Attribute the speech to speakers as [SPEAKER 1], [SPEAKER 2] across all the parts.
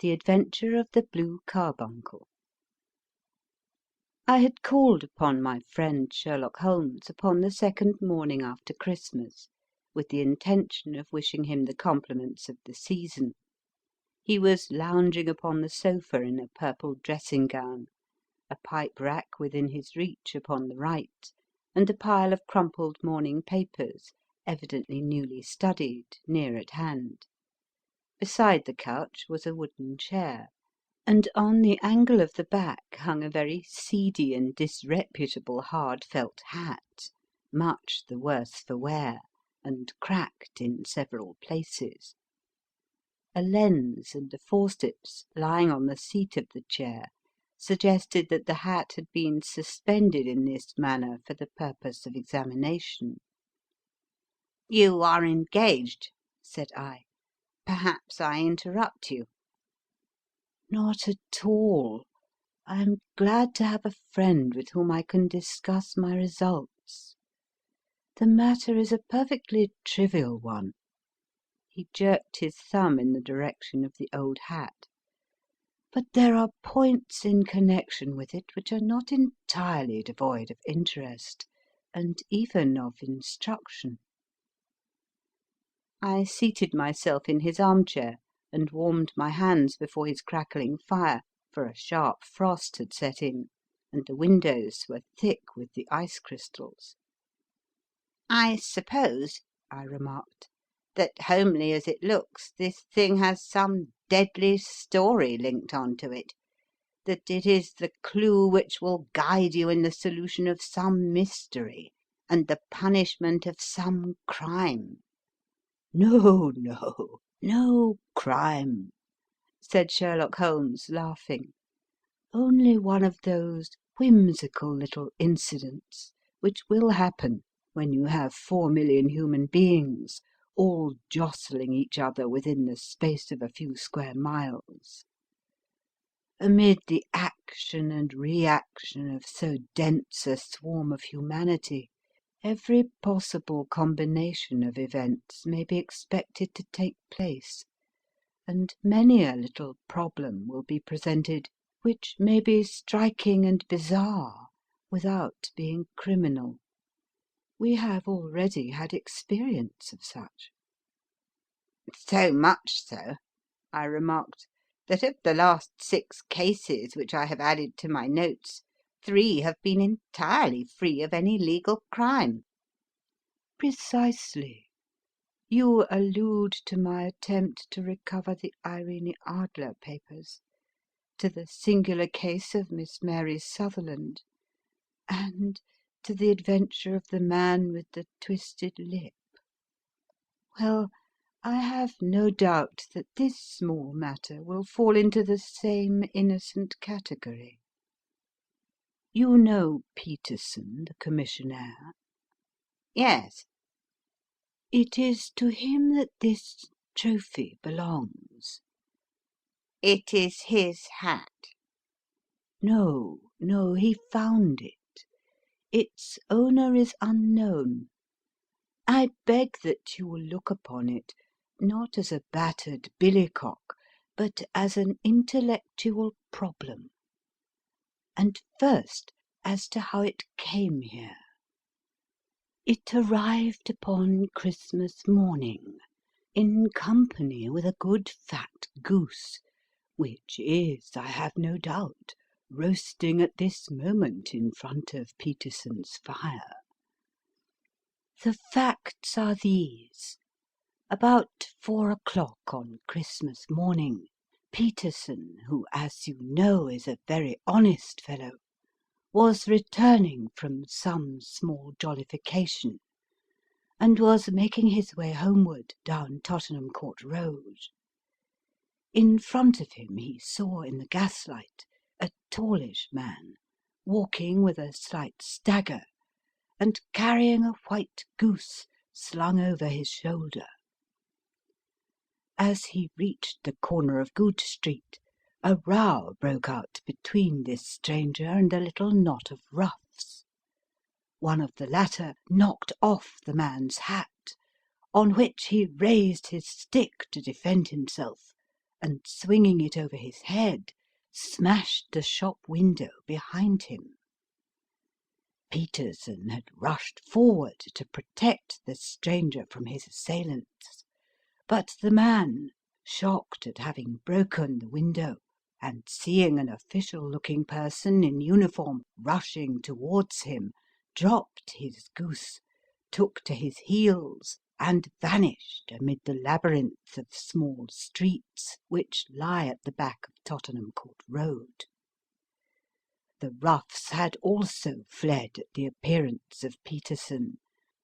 [SPEAKER 1] The Adventure of the Blue Carbuncle. I had called upon my friend Sherlock Holmes upon the second morning after Christmas, with the intention of wishing him the compliments of the season. He was lounging upon the sofa in a purple dressing gown, a pipe rack within his reach upon the right, and a pile of crumpled morning papers, evidently newly studied, near at hand. Beside the couch was a wooden chair, and on the angle of the back hung a very seedy and disreputable hard felt hat, much the worse for wear, and cracked in several places. A lens and a forceps lying on the seat of the chair suggested that the hat had been suspended in this manner for the purpose of examination. "You are engaged," said I. "Perhaps I interrupt you." "Not at all. I am glad to have a friend with whom I can discuss my results. The matter is a perfectly trivial one." He jerked his thumb in the direction of the old hat. "But there are points in connection with it which are not entirely devoid of interest, and even of instruction." I seated myself in his armchair and warmed my hands before his crackling fire, for a sharp frost had set in, and the windows were thick with the ice crystals. "I suppose," I remarked, "that, homely as it looks, this thing has some deadly story linked on to it, that it is the clue which will guide you in the solution of some mystery and the punishment of some crime." "No, no, no crime," said Sherlock Holmes, laughing. "Only one of those whimsical little incidents which will happen when you have 4,000,000 human beings all jostling each other within the space of a few square miles. Amid the action and reaction of so dense a swarm of humanity, every possible combination of events may be expected to take place, and many a little problem will be presented which may be striking and bizarre without being criminal. We have already had experience of such." "So much so," I remarked, "that of the last 6 cases which I have added to my notes, 3 have been entirely free of any legal crime." "Precisely. You allude to my attempt to recover the Irene Adler papers, to the singular case of Miss Mary Sutherland, and to the adventure of the man with the twisted lip. Well, I have no doubt that this small matter will fall into the same innocent category. You know Peterson, the commissionaire?"
[SPEAKER 2] "Yes."
[SPEAKER 1] "It is to him that this trophy belongs."
[SPEAKER 2] "It is his hat."
[SPEAKER 1] No, no, he found it. Its owner is unknown. I beg that you will look upon it, not as a battered billycock, but as an intellectual problem. And first, as to how it came here. It arrived upon Christmas morning, in company with a good fat goose, which is, I have no doubt, roasting at this moment in front of Peterson's fire. The facts are these. About 4 o'clock on Christmas morning, Peterson, who, as you know, is a very honest fellow, was returning from some small jollification, and was making his way homeward down Tottenham Court Road. In front of him he saw in the gaslight a tallish man, walking with a slight stagger, and carrying a white goose slung over his shoulder. As he reached the corner of Goodge Street, a row broke out between this stranger and a little knot of roughs. One of the latter knocked off the man's hat, on which he raised his stick to defend himself, and swinging it over his head, smashed the shop window behind him. Peterson had rushed forward to protect the stranger from his assailants, but the man, shocked at having broken the window, and seeing an official-looking person in uniform rushing towards him, dropped his goose, took to his heels, and vanished amid the labyrinth of small streets which lie at the back of Tottenham Court Road. The roughs had also fled at the appearance of Peterson,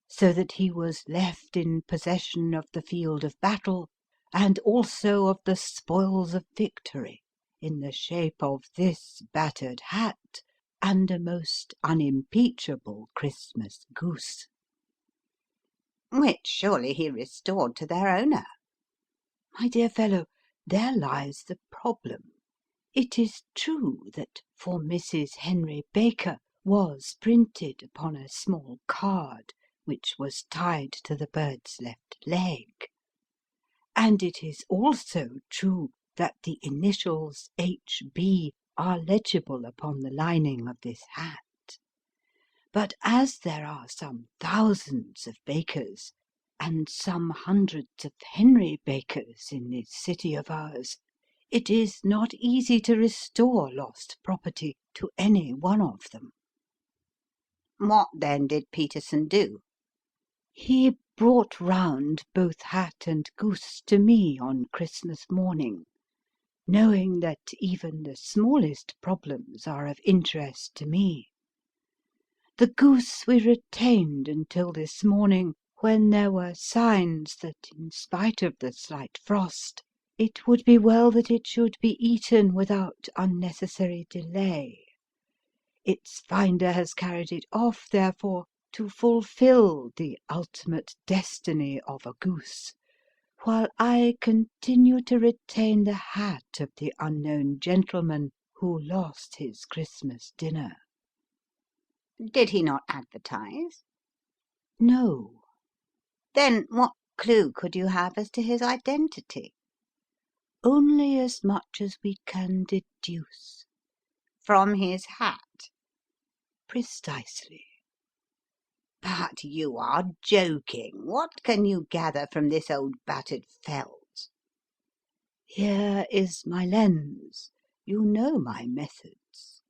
[SPEAKER 1] so that he was left in possession of the field of battle, and also of the spoils of victory, in the shape of this battered hat and a most unimpeachable Christmas goose.
[SPEAKER 2] Which surely he restored to their owner.
[SPEAKER 1] My dear fellow, there lies the problem. It is true that "For Mrs. Henry Baker" was printed upon a small card which was tied to the bird's left leg. And it is also true that the initials H.B. are legible upon the lining of this hat. But as there are some thousands of Bakers, and some hundreds of Henry Bakers in this city of ours, it is not easy to restore lost property to any one of them.
[SPEAKER 2] What then did Peterson do?
[SPEAKER 1] He brought round both hat and goose to me on Christmas morning, knowing that even the smallest problems are of interest to me. The goose we retained until this morning, when there were signs that, in spite of the slight frost, it would be well that it should be eaten without unnecessary delay. Its finder has carried it off, therefore, to fulfil the ultimate destiny of a goose, while I continue to retain the hat of the unknown gentleman who lost his Christmas dinner.
[SPEAKER 2] Did he not advertise?
[SPEAKER 1] No.
[SPEAKER 2] Then what clue could you have as to his identity?
[SPEAKER 1] Only as much as we can deduce.
[SPEAKER 2] From his hat?
[SPEAKER 1] Precisely.
[SPEAKER 2] But you are joking. What can you gather from this old battered felt?
[SPEAKER 1] Here is my lens. You know my methods.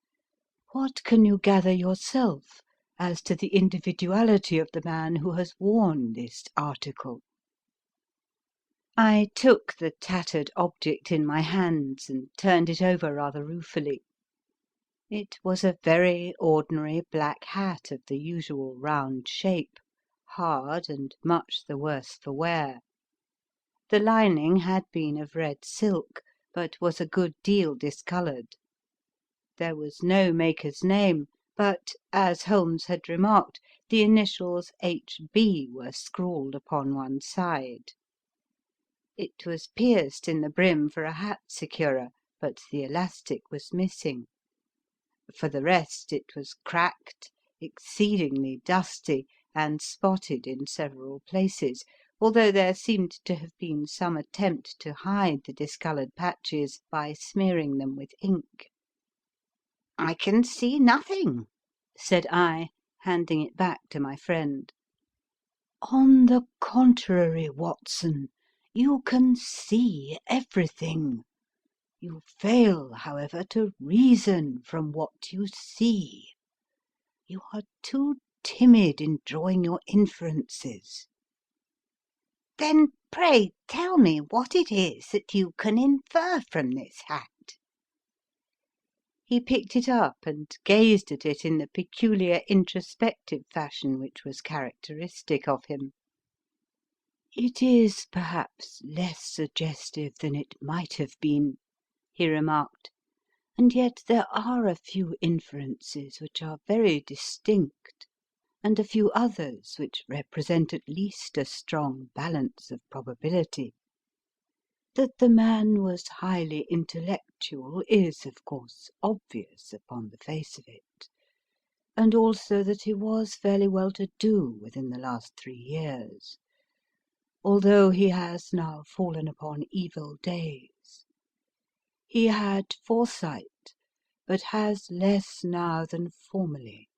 [SPEAKER 1] What can you gather yourself as to the individuality of the man who has worn this article? I took the tattered object in my hands and turned it over rather ruefully. It was a very ordinary black hat of the usual round shape, hard and much the worse for wear. The lining had been of red silk, but was a good deal discoloured. There was no maker's name, but, as Holmes had remarked, the initials H.B. were scrawled upon one side. It was pierced in the brim for a hat securer, but the elastic was missing. For the rest, it was cracked, exceedingly dusty, and spotted in several places, although there seemed to have been some attempt to hide the discoloured patches by smearing them with ink. "I can see nothing," said I, handing it back to my friend. "On the contrary, Watson, you can see everything. You fail, however, to reason from what you see. You are too timid in drawing your inferences."
[SPEAKER 2] "Then pray tell me what it is that you can infer from this hat."
[SPEAKER 1] He picked it up and gazed at it in the peculiar introspective fashion which was characteristic of him. "It is perhaps less suggestive than it might have been," he remarked, "and yet there are a few inferences which are very distinct, and a few others which represent at least a strong balance of probability. That the man was highly intellectual is, of course, obvious upon the face of it, and also that he was fairly well to do within the last 3 years, although he has now fallen upon evil days. He had foresight, but has less now than formerly,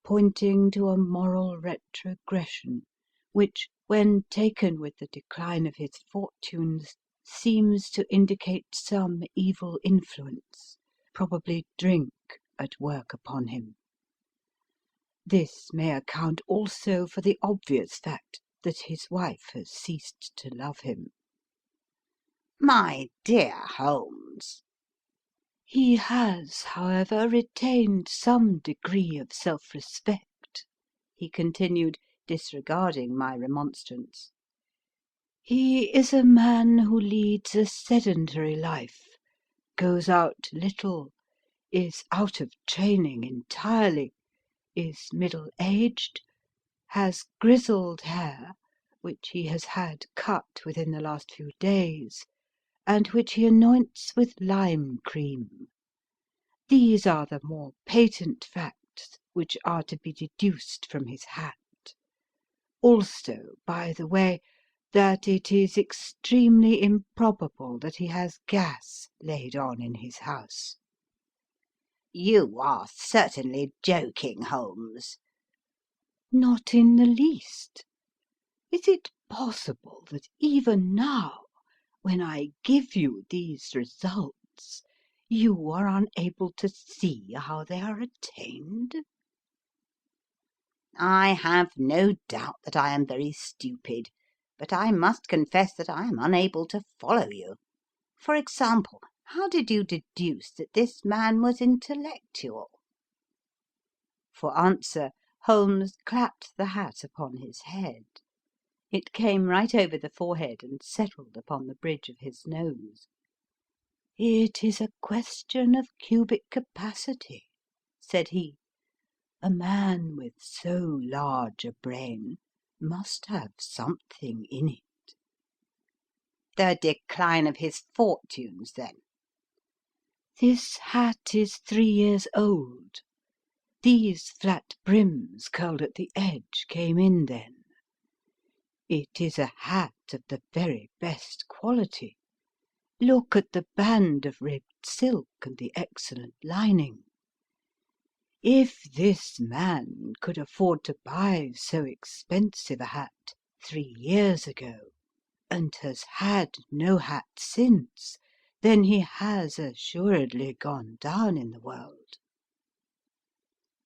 [SPEAKER 1] pointing to a moral retrogression, which, when taken with the decline of his fortunes, seems to indicate some evil influence, probably drink, at work upon him. This may account also for the obvious fact that his wife has ceased to love him.
[SPEAKER 2] My dear Holmes.
[SPEAKER 1] He has, however, retained some degree of self-respect, he continued, disregarding my remonstrance. He is a man who leads a sedentary life, goes out little, is out of training entirely, is middle-aged, has grizzled hair, which he has had cut within the last few days, and which he anoints with lime cream. These are the more patent facts which are to be deduced from his hat. Also, by the way, that it is extremely improbable that he has gas laid on in his house.
[SPEAKER 2] You are certainly joking, Holmes.
[SPEAKER 1] Not in the least. Is it possible that even now, when I give you these results, you are unable to see how they are attained?
[SPEAKER 2] I have no doubt that I am very stupid, but I must confess that I am unable to follow you. For example, how did you deduce that this man was intellectual?
[SPEAKER 1] For answer, Holmes clapped the hat upon his head. It came right over the forehead and settled upon the bridge of his nose. "It is a question of cubic capacity," said he. "A man with so large a brain must have something in it."
[SPEAKER 2] The decline of his fortunes, then?
[SPEAKER 1] This hat is 3 years old. These flat brims curled at the edge came in then. It is a hat of the very best quality. Look at the band of ribbed silk and the excellent lining. If this man could afford to buy so expensive a hat 3 years ago, and has had no hat since, then he has assuredly gone down in the world.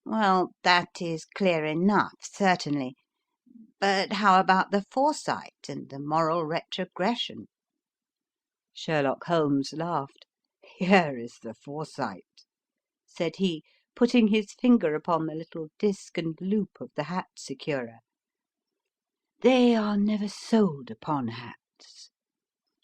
[SPEAKER 2] Well, that is clear enough, certainly. But how about the foresight and the moral retrogression?
[SPEAKER 1] Sherlock Holmes laughed. "Here is the foresight," said he, putting his finger upon the little disc and loop of the hat securer. "They are never sold upon hats.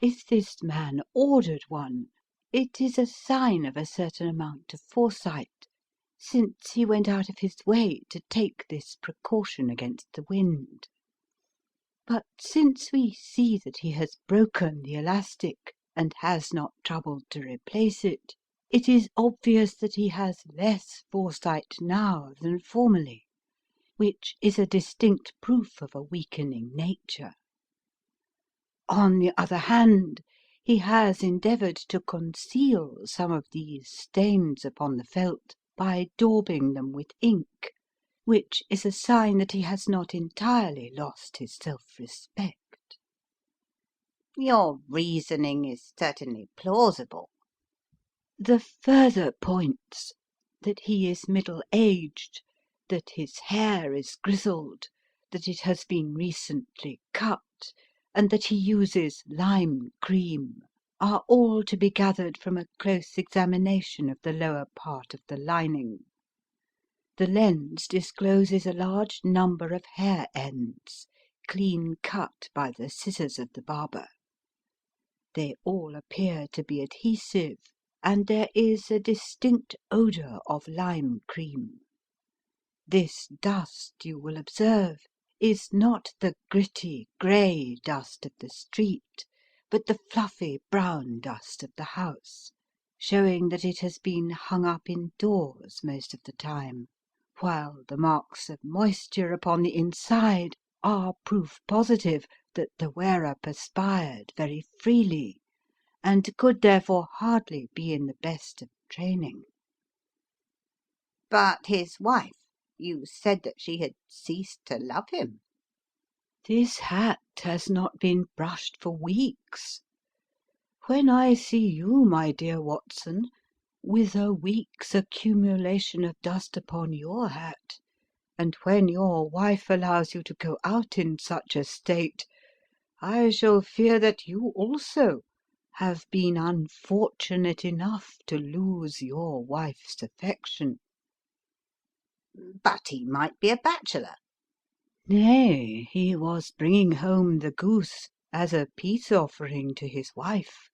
[SPEAKER 1] If this man ordered one, it is a sign of a certain amount of foresight, since he went out of his way to take this precaution against the wind. But since we see that he has broken the elastic and has not troubled to replace it, it is obvious that he has less foresight now than formerly, which is a distinct proof of a weakening nature. On the other hand, he has endeavoured to conceal some of these stains upon the felt by daubing them with ink, which is a sign that he has not entirely lost his self-respect.
[SPEAKER 2] Your reasoning is certainly plausible.
[SPEAKER 1] The further points, that he is middle-aged, that his hair is grizzled, that it has been recently cut, and that he uses lime cream, are all to be gathered from a close examination of the lower part of the lining. The lens discloses a large number of hair ends, clean cut by the scissors of the barber. They all appear to be adhesive, and there is a distinct odour of lime cream. This dust, you will observe, is not the gritty, grey dust of the street, but the fluffy brown dust of the house, showing that it has been hung up indoors most of the time, while the marks of moisture upon the inside are proof positive that the wearer perspired very freely, and could therefore hardly be in the best of training."
[SPEAKER 2] "But his wife? You said that she had ceased to love him."
[SPEAKER 1] "This hat has not been brushed for weeks. When I see you, my dear Watson, with a week's accumulation of dust upon your hat, and when your wife allows you to go out in such a state, I shall fear that you also have been unfortunate enough to lose your wife's affection."
[SPEAKER 2] "But he might be a bachelor."
[SPEAKER 1] "Nay, he was bringing home the goose as a peace offering to his wife.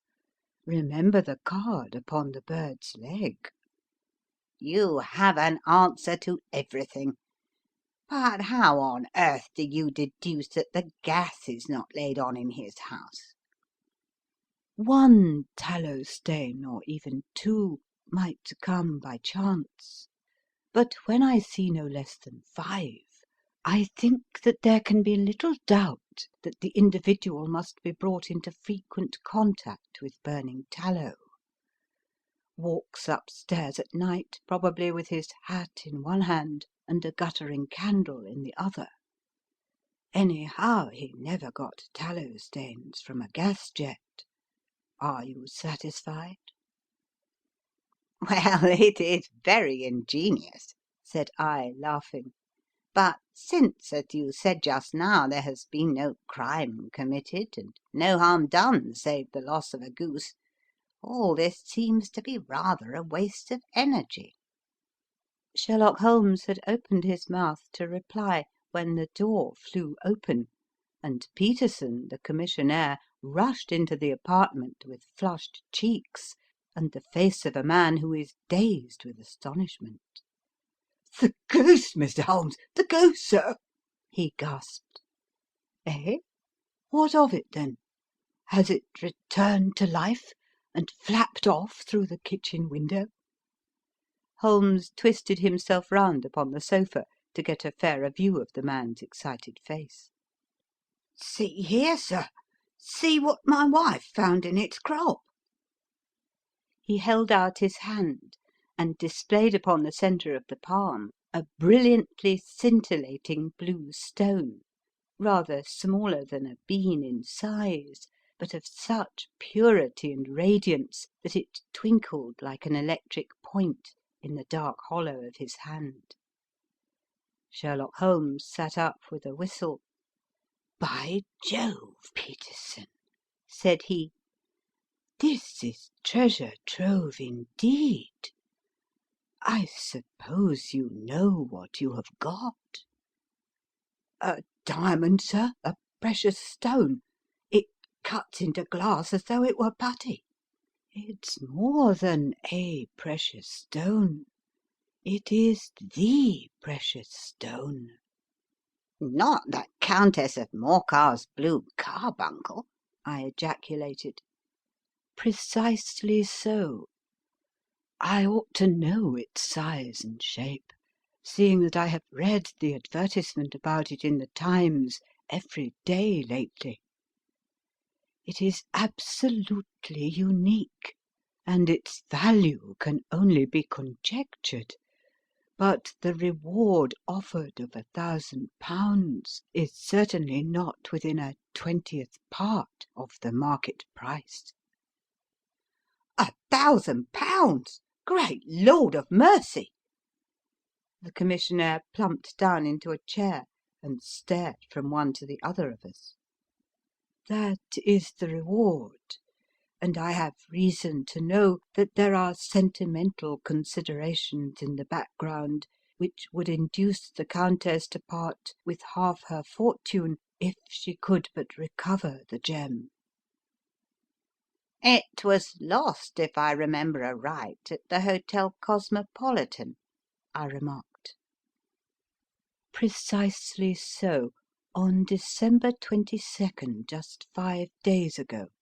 [SPEAKER 1] Remember the card upon the bird's leg."
[SPEAKER 2] "You have an answer to everything. But how on earth do you deduce that the gas is not laid on in his house?"
[SPEAKER 1] "One tallow stain, or even two, might come by chance, but when I see no less than five, I think that there can be little doubt that the individual must be brought into frequent contact with burning tallow. Walks upstairs at night, probably with his hat in one hand and a guttering candle in the other. Anyhow, he never got tallow stains from a gas jet. Are you satisfied?"
[SPEAKER 2] "Well, it is very ingenious," said I, laughing. "But since, as you said just now, there has been no crime committed, and no harm done save the loss of a goose, all this seems to be rather a waste of energy."
[SPEAKER 1] Sherlock Holmes had opened his mouth to reply when the door flew open, and Peterson, the commissionaire, rushed into the apartment with flushed cheeks and the face of a man who is dazed with astonishment.
[SPEAKER 3] "The goose, Mr. Holmes! The goose, sir!"
[SPEAKER 1] he gasped. "Eh? What of it, then? Has it returned to life and flapped off through the kitchen window?" Holmes twisted himself round upon the sofa to get a fairer view of the man's excited face.
[SPEAKER 3] "See here, sir! See what my wife found in its crop!"
[SPEAKER 1] He held out his hand and displayed upon the centre of the palm a brilliantly scintillating blue stone, rather smaller than a bean in size, but of such purity and radiance that it twinkled like an electric point in the dark hollow of his hand. Sherlock Holmes sat up with a whistle. "By Jove, Peterson," said he, "this is treasure trove indeed. I suppose you know what you have got?"
[SPEAKER 3] "A diamond, sir, a precious stone. It cuts into glass as though it were putty."
[SPEAKER 1] "It's more than a precious stone. It is the precious stone."
[SPEAKER 2] "Not the Countess of Morcar's blue carbuncle?"
[SPEAKER 1] I ejaculated. "Precisely so. I ought to know its size and shape, seeing that I have read the advertisement about it in the Times every day lately. It is absolutely unique, and its value can only be conjectured, but the reward offered of £1,000 is certainly not within a 20th part of the market price."
[SPEAKER 3] £1,000! Great Lord of mercy!"
[SPEAKER 1] The commissionaire plumped down into a chair and stared from one to the other of us. "That is the reward, and I have reason to know that there are sentimental considerations in the background which would induce the Countess to part with half her fortune if she could but recover the gem."
[SPEAKER 2] "It was lost, if I remember aright, at the Hotel Cosmopolitan," I remarked.
[SPEAKER 1] "Precisely so, on December 22nd, just 5 days ago.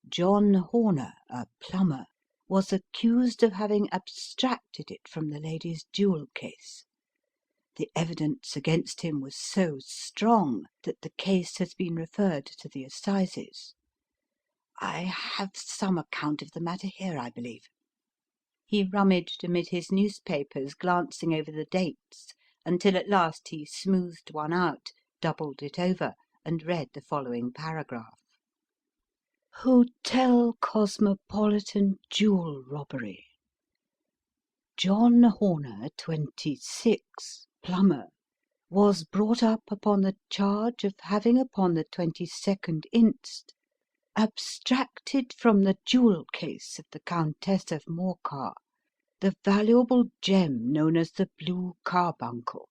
[SPEAKER 1] John Horner, a plumber, was accused of having abstracted it from the lady's jewel case. The evidence against him was so strong that the case has been referred to the assizes.
[SPEAKER 3] I have some account of the matter here, I believe."
[SPEAKER 1] He rummaged amid his newspapers, glancing over the dates, until at last he smoothed one out, doubled it over, and read the following paragraph: "Hotel Cosmopolitan Jewel Robbery. John Horner, 26, plumber, was brought up upon the charge of having upon the 22nd inst. Abstracted from the jewel case of the Countess of Morcar the valuable gem known as the Blue Carbuncle.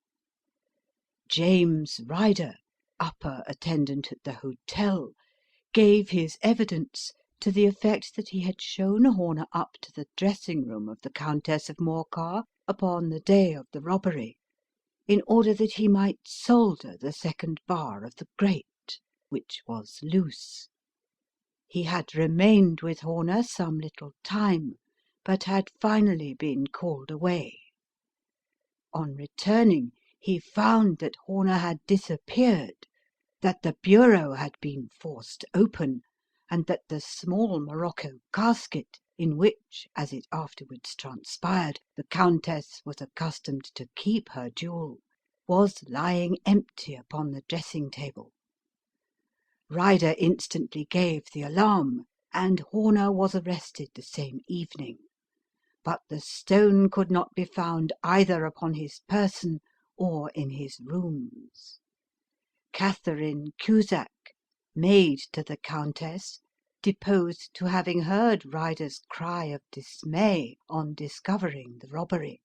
[SPEAKER 1] James Ryder, upper attendant at the hotel, gave his evidence to the effect that he had shown Horner up to the dressing-room of the Countess of Morcar upon the day of the robbery, in order that he might solder the second bar of the grate, which was loose. He had remained with Horner some little time, but had finally been called away. On returning, he found that Horner had disappeared, that the bureau had been forced open, and that the small morocco casket, in which, as it afterwards transpired, the Countess was accustomed to keep her jewel, was lying empty upon the dressing-table. Ryder instantly gave the alarm, and Horner was arrested the same evening, but the stone could not be found either upon his person or in his rooms. Catherine Cusack, maid to the Countess, deposed to having heard Ryder's cry of dismay on discovering the robbery,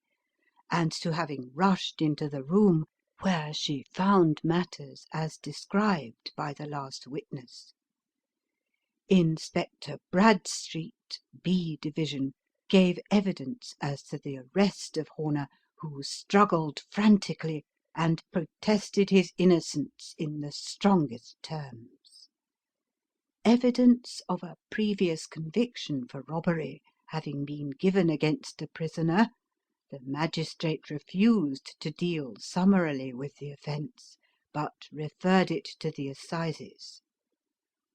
[SPEAKER 1] and to having rushed into the room, where she found matters as described by the last witness. Inspector Bradstreet, B Division, gave evidence as to the arrest of Horner, who struggled frantically and protested his innocence in the strongest terms. Evidence of a previous conviction for robbery having been given against the prisoner, the magistrate refused to deal summarily with the offence, but referred it to the assizes.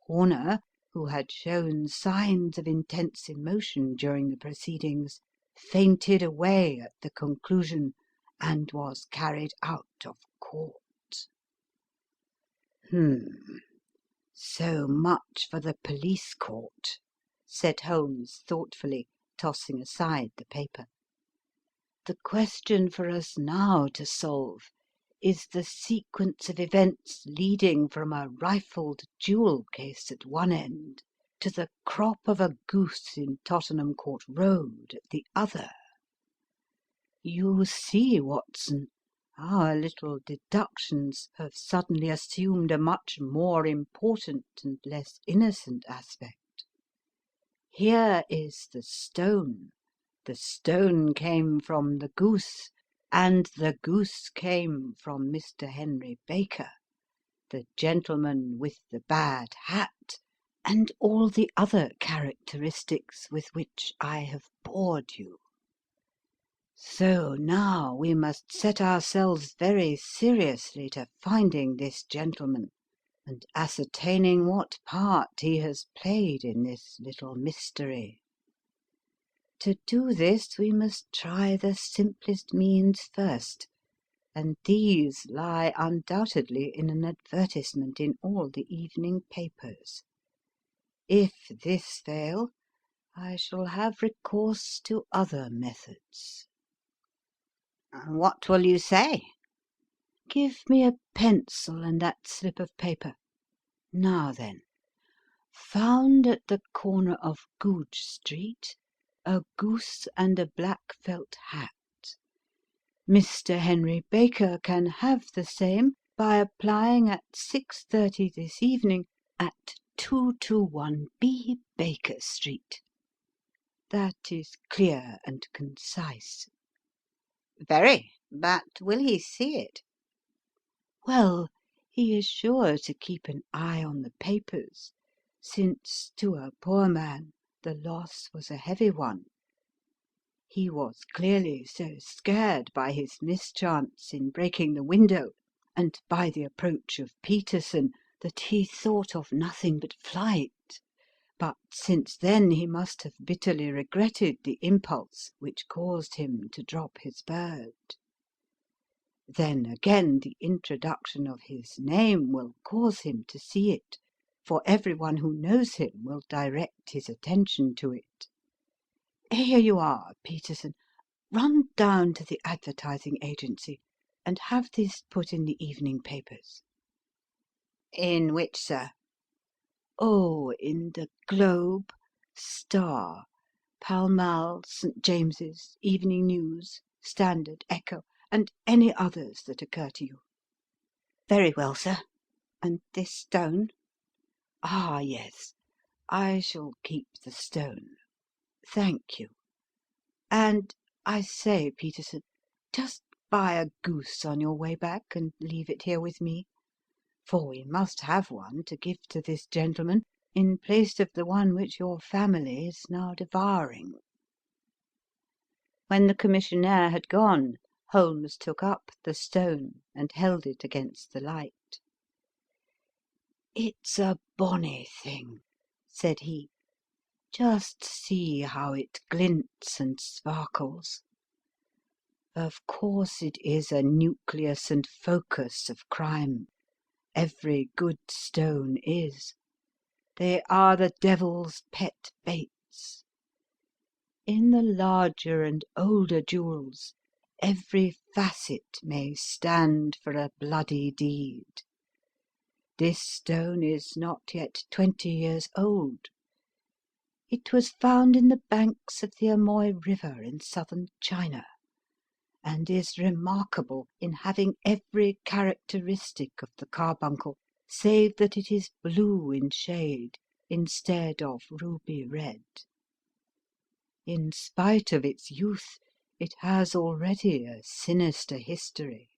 [SPEAKER 1] Horner, who had shown signs of intense emotion during the proceedings, fainted away at the conclusion and was carried out of court." "So much for the police court," said Holmes thoughtfully, tossing aside the paper. "The question for us now to solve is the sequence of events leading from a rifled jewel case at one end to the crop of a goose in Tottenham Court Road at the other. You see, Watson, our little deductions have suddenly assumed a much more important and less innocent aspect. Here is the stone came from the goose, and the goose came from Mr. Henry Baker, the gentleman with the bad hat, and all the other characteristics with which I have bored you. So now we must set ourselves very seriously to finding this gentleman and ascertaining what part he has played in this little mystery. To do this we must try the simplest means first, and these lie undoubtedly in an advertisement in all the evening papers. If this fail, I shall have recourse to other methods."
[SPEAKER 2] What will you say?"
[SPEAKER 1] "Give me a pencil and that slip of paper. Now then, found at the corner of Goodge Street a goose and a black felt hat. Mr. Henry Baker can have the same by applying at 6:30 this evening at 221B Baker Street. That is clear and concise."
[SPEAKER 2] "Very. But will he see it?"
[SPEAKER 1] "Well, he is sure to keep an eye on the papers, since to a poor man the loss was a heavy one. He was clearly so scared by his mischance in breaking the window and by the approach of Peterson that he thought of nothing but flight. but since then he must have bitterly regretted the impulse which caused him to drop his bird. Then again the introduction of his name will cause him to see it, for everyone who knows him will direct his attention to it. Here you are, Peterson. Run down to the advertising agency and have this put in the evening papers."
[SPEAKER 2] In which, sir?
[SPEAKER 1] "Oh, in the Globe, Star, Pall Mall, St. James's, Evening News, Standard, Echo, and any others that occur to you."
[SPEAKER 2] Very well, sir. And this stone?
[SPEAKER 1] "Ah, yes. I shall keep the stone. Thank you. And I say, Peterson, just buy a goose on your way back and leave it here with me, for we must have one to give to this gentleman in place of the one which your family is now devouring." When the commissionaire had gone, Holmes took up the stone and held it against the light. "It's a bonny thing," said he. "Just see how it glints and sparkles. Of course it is a nucleus and focus of crime. Every good stone is. They are the devil's pet baits. In the larger and older jewels, every facet may stand for a bloody deed. This stone is not yet 20 years old. It was found in the banks of the Amoy River in southern China, and is remarkable in having every characteristic of the carbuncle, save that it is blue in shade instead of ruby red. In spite of its youth, it has already a sinister history.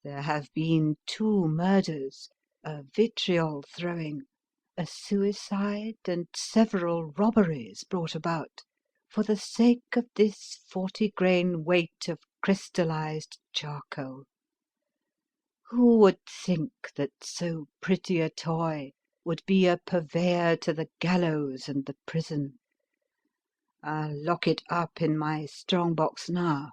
[SPEAKER 1] There have been 2 murders, a vitriol throwing, a suicide, and several robberies brought about for the sake of this 40-grain weight of crystallized charcoal. Who would think that so pretty a toy would be a purveyor to the gallows and the prison? I'll lock it up in my strong box now,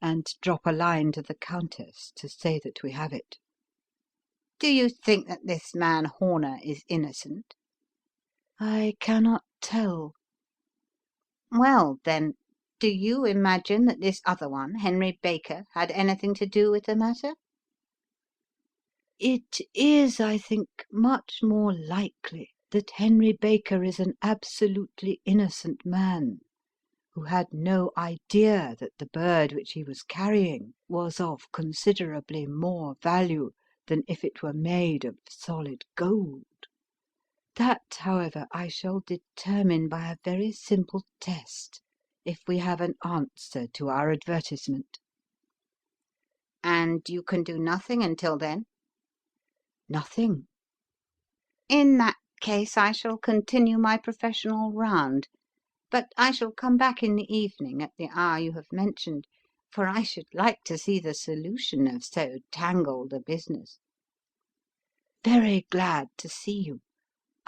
[SPEAKER 1] and drop a line to the Countess to say that we have it."
[SPEAKER 2] Do you think that this man Horner is innocent?
[SPEAKER 1] "I cannot tell."
[SPEAKER 2] Well, then, do you imagine that this other one, Henry Baker, had anything to do with the matter?
[SPEAKER 1] It is, I think, much more likely that Henry Baker is an absolutely innocent man, who had no idea that the bird which he was carrying was of considerably more value than if it were made of solid gold. That, however, I shall determine by a very simple test, if we have an answer to our advertisement."
[SPEAKER 2] "And you can do nothing until then?"
[SPEAKER 1] "Nothing."
[SPEAKER 2] "In that case I shall continue my professional round. But I shall come back in the evening at the hour you have mentioned, for I should like to see the solution of so tangled a business."
[SPEAKER 1] "Very glad to see you.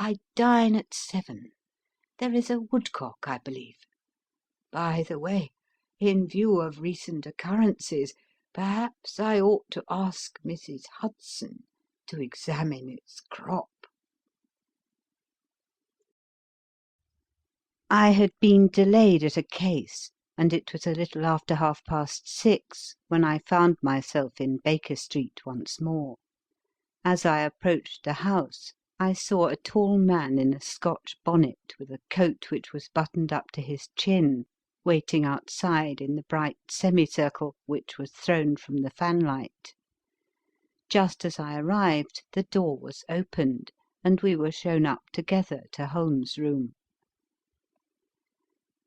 [SPEAKER 1] I dine at 7. There is a woodcock, I believe. By the way, in view of recent occurrences, perhaps I ought to ask Mrs. Hudson to examine its crop." I had been delayed at a case, and it was a little after 6:30 when I found myself in Baker Street once more. As I approached the house, I saw a tall man in a Scotch bonnet, with a coat which was buttoned up to his chin, waiting outside in the bright semicircle which was thrown from the fanlight. Just as I arrived, the door was opened, and we were shown up together to Holmes' room.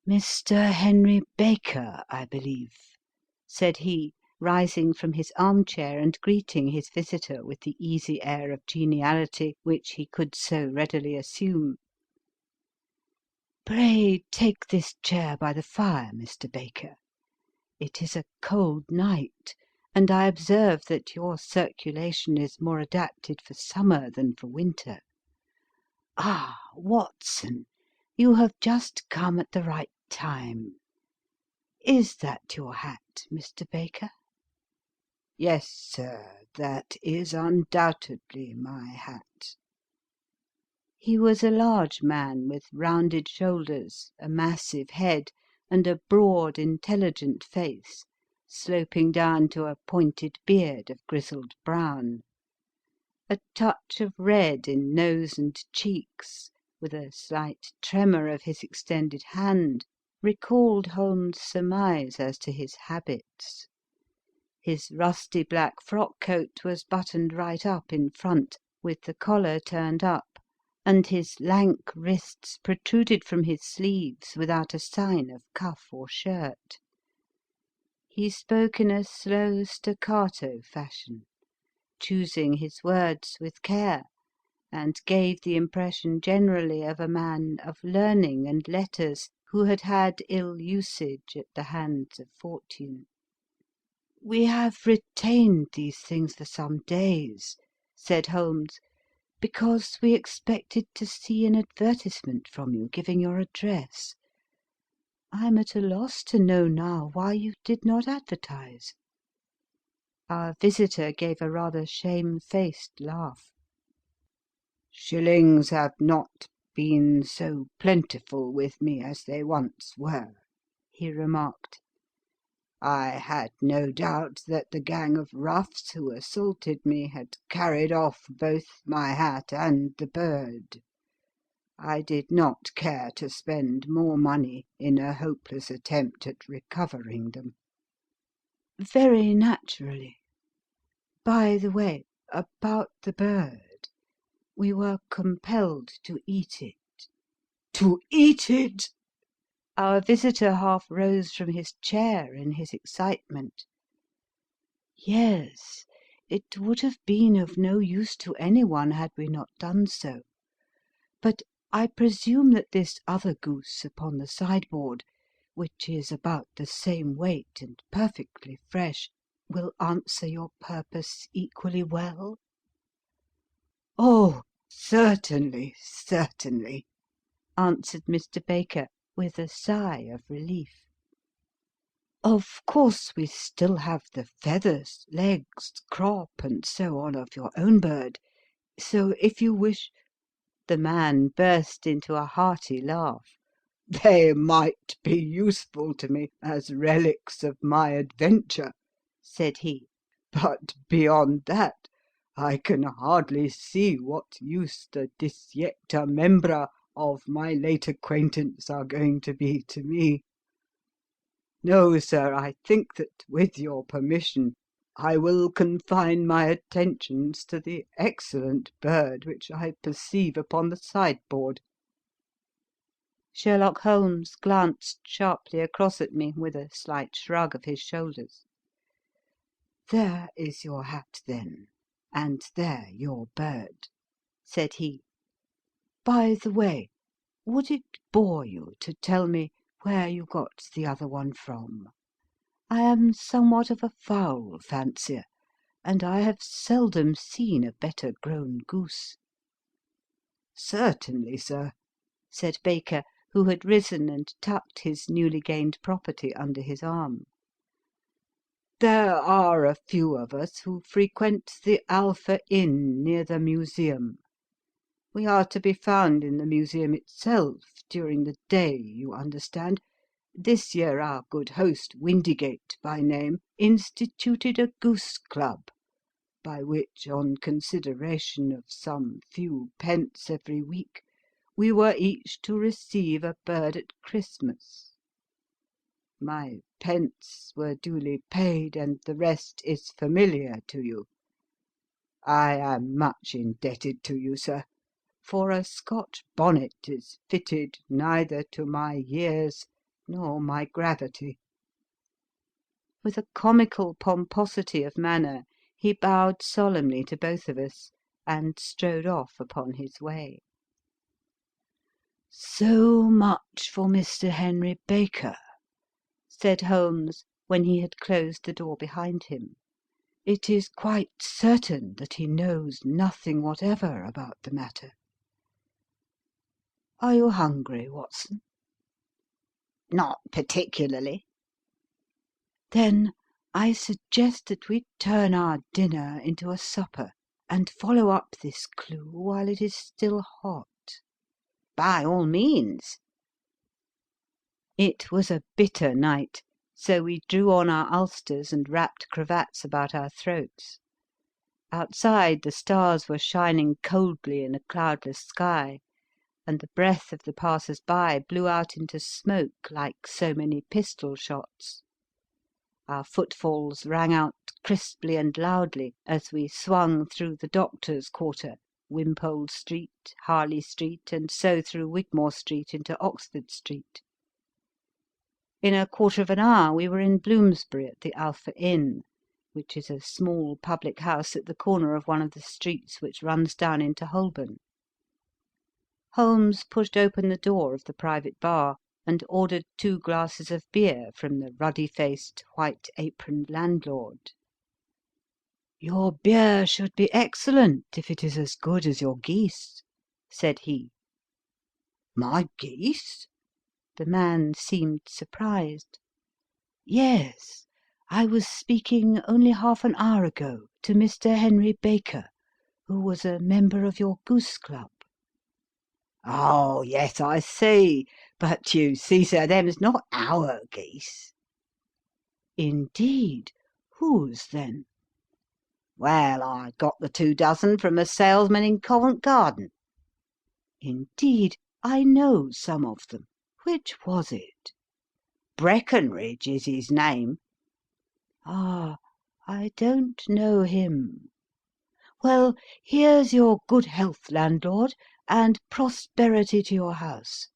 [SPEAKER 1] "Mr. Henry Baker, I believe," said he, rising from his armchair and greeting his visitor with the easy air of geniality which he could so readily assume. "Pray take this chair by the fire, Mr. Baker. It is a cold night, and I observe that your circulation is more adapted for summer than for winter. Ah, Watson, you have just come at the right time. Is that your hat, Mr. Baker?
[SPEAKER 3] Yes, sir, that is undoubtedly my hat.
[SPEAKER 1] He was a large man with rounded shoulders, a massive head, and a broad, intelligent face, sloping down to a pointed beard of grizzled brown. A touch of red in nose and cheeks, with a slight tremor of his extended hand, recalled Holmes' surmise as to his habits. His rusty black frock coat was buttoned right up in front, with the collar turned up, and his lank wrists protruded from his sleeves without a sign of cuff or shirt. He spoke in a slow staccato fashion, choosing his words with care, and gave the impression generally of a man of learning and letters who had had ill usage at the hands of fortune. "We have retained these things for some days," said Holmes, "because we expected to see an advertisement from you giving your address. I'm at a loss to know now why you did not advertise." Our visitor gave a rather shamefaced laugh.
[SPEAKER 3] Shillings have not been so plentiful with me as they once were, he remarked. I had no doubt that the gang of roughs who assaulted me had carried off both my hat and the bird. I did not care to spend more money in a hopeless attempt at recovering them.
[SPEAKER 1] "Very naturally. By the way, about the bird. We were compelled to eat it."
[SPEAKER 3] To eat it!
[SPEAKER 1] Our visitor half rose from his chair in his excitement. "Yes, it would have been of no use to anyone had we not done so. But I presume that this other goose upon the sideboard, which is about the same weight and perfectly fresh, will answer your purpose equally well?"
[SPEAKER 3] Oh, certainly, certainly,
[SPEAKER 1] answered Mr. Baker, with a sigh of relief. "Of course we still have the feathers, legs, crop, and so on of your own bird, so if you wish—" The man burst into a hearty laugh.
[SPEAKER 3] They might be useful to me as relics of my adventure,
[SPEAKER 1] said he,
[SPEAKER 3] but beyond that I can hardly see what use the disjecta membra of my late acquaintance are going to be to me. No, sir, I think that, with your permission, I will confine my attentions to the excellent bird which I perceive upon the sideboard.
[SPEAKER 1] Sherlock Holmes glanced sharply across at me with a slight shrug of his shoulders. "There is your hat, then, and there your bird," said he. "By the way, would it bore you to tell me where you got the other one from? I am somewhat of a fowl fancier, and I have seldom seen a better grown goose."
[SPEAKER 3] Certainly, sir,
[SPEAKER 1] said Baker, who had risen and tucked his newly gained property under his arm.
[SPEAKER 3] "There are a few of us who frequent the Alpha Inn near the museum. We are to be found in the museum itself during the day, you understand. This year our good host, Windigate by name, instituted a goose club, by which, on consideration of some few pence every week, we were each to receive a bird at Christmas. My pence were duly paid, and the rest is familiar to you. I am much indebted to you, sir, for a Scotch bonnet is fitted neither to my years nor my gravity."
[SPEAKER 1] With a comical pomposity of manner, he bowed solemnly to both of us, and strode off upon his way. "So much for Mr. Henry Baker," said Holmes, when he had closed the door behind him. "It is quite certain that he knows nothing whatever about the matter.
[SPEAKER 3] Are you hungry, Watson?
[SPEAKER 2] Not particularly.
[SPEAKER 3] Then I suggest that we turn our dinner into a supper, and follow up this clue while it is still hot.
[SPEAKER 2] By all means.
[SPEAKER 1] It was a bitter night, so we drew on our ulsters and wrapped cravats about our throats. Outside the stars were shining coldly in a cloudless sky, and the breath of the passers-by blew out into smoke like so many pistol shots. Our footfalls rang out crisply and loudly as we swung through the Doctors' Quarter, Wimpole Street, Harley Street, and so through Wigmore Street into Oxford Street. In a quarter of an hour we were in Bloomsbury at the Alpha Inn, which is a small public house at the corner of one of the streets which runs down into Holborn. Holmes pushed open the door of the private bar and ordered 2 glasses of beer from the ruddy-faced, white-aproned landlord. "Your beer should be excellent if it is as good as your geese," said he.
[SPEAKER 2] My geese?
[SPEAKER 1] The man seemed surprised.
[SPEAKER 3] "Yes, I was speaking only half an hour ago to Mr. Henry Baker, who was a member of your goose club."
[SPEAKER 2] Oh, yes, I see. But you see, sir, them's not our geese.
[SPEAKER 3] "Indeed? Whose, then?"
[SPEAKER 2] Well, I got the 2 dozen from a salesman in Covent Garden.
[SPEAKER 3] "Indeed, I know some of them. Which was it?"
[SPEAKER 2] Breckenridge is his name.
[SPEAKER 3] "Ah, I don't know him. Well, here's your good health, landlord, and prosperity to your house.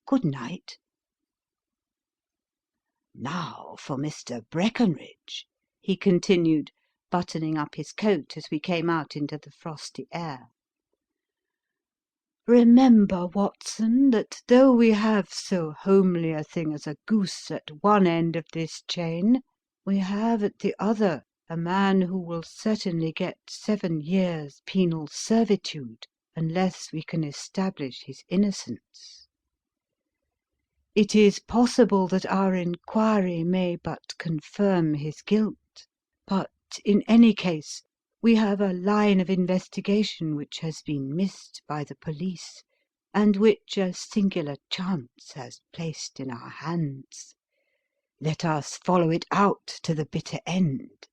[SPEAKER 3] Good night."
[SPEAKER 2] Now for Mr. Breckenridge,"
[SPEAKER 1] he continued, buttoning up his coat as we came out into the frosty air.
[SPEAKER 3] "Remember, Watson, that though we have so homely a thing as a goose at one end of this chain, we have at the other a man who will certainly get 7 years' penal servitude unless we can establish his innocence. It is possible that our inquiry may but confirm his guilt, but in any case we have a line of investigation which has been missed by the police, and which a singular chance has placed in our hands. Let us follow it out to the bitter end.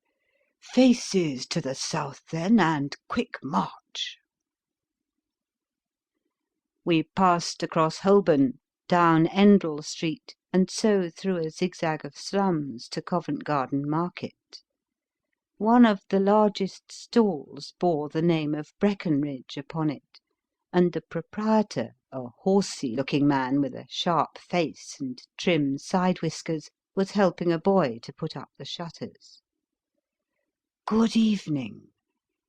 [SPEAKER 3] Faces to the south, then, and quick march."
[SPEAKER 1] We passed across Holborn, down Endell Street, and so through a zigzag of slums to Covent Garden Market. One of the largest stalls bore the name of Breckenridge upon it, and the proprietor, a horsey looking man with a sharp face and trim side whiskers, was helping a boy to put up the shutters.
[SPEAKER 3] "Good evening.